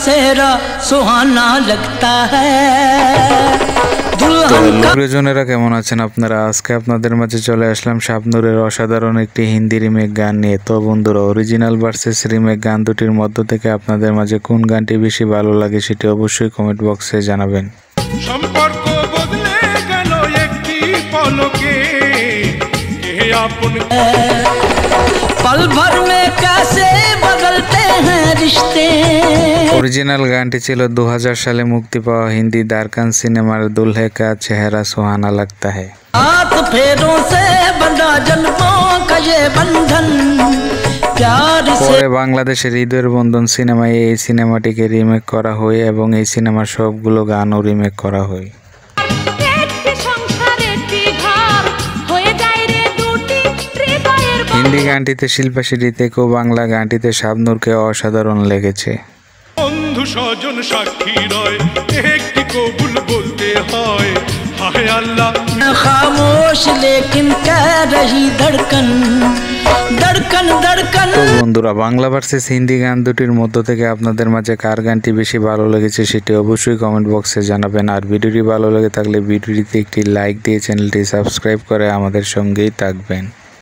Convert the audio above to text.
सेहरा सुहाना लगता है। প্রিয়জনেরা কেমন আছেন আপনারা? আজকে আপনাদের মাঝে চলে আসলাম শাবনূরের অসাধারণ একটি হিন্দি রিমেক গান নিয়ে। তো বন্ধুরা, অরিজিনাল ভার্সেস রিমেক গান দুটির মধ্য থেকে আপনাদের মাঝে কোন গানটি বেশি ভালো লাগে সেটি অবশ্যই কমেন্ট বক্সে জানাবেন। সম্পর্ক বদলে গেল একটি পলকে, কে আপন पल भर में कैसे बदलते हैं रिश्ते। অরিজিনাল গানটি ছিল 2000 সালে মুক্তি পাওয়া হিন্দি দারকান সিনেমার দুल्हे का चेहरा सुहाना लगता है। हाथ फेरों से बंधा जन्मों का ये बंधन, प्यार से। পরে বাংলাদেশের হৃদয়ের বন্ধন সিনেমায় এই সিনেমাটিকে রিমেক করা হয় এবং এই সিনেমার সবগুলো গানও রিমেক করা হয়। হিন্দি গানটিতে শিল্পা শেঠি থেকেও বাংলা গানটিতে শাবনূরকে অসাধারণ লেগেছে। বন্ধু স্বজন সাক্ষী রয়, একটি কবুল বলতে হয়, হায় আল্লাহ খামোশ লেকিন কহ রহি ধড়কন ধড়কন ধড়কন। তো বন্ধুরা, বাংলা ভার্সেস হিন্দি গান দুটির মধ্য থেকে আপনাদের মাঝে কার গানটি বেশি ভালো লেগেছে সেটি অবশ্যই কমেন্ট বক্সে জানাবেন। আর ভিডিওটি ভালো লেগে থাকলে ভিডিওটিতে একটি লাইক দিয়ে চ্যানেলটি সাবস্ক্রাইব করে আমাদের সঙ্গেই থাকবেন।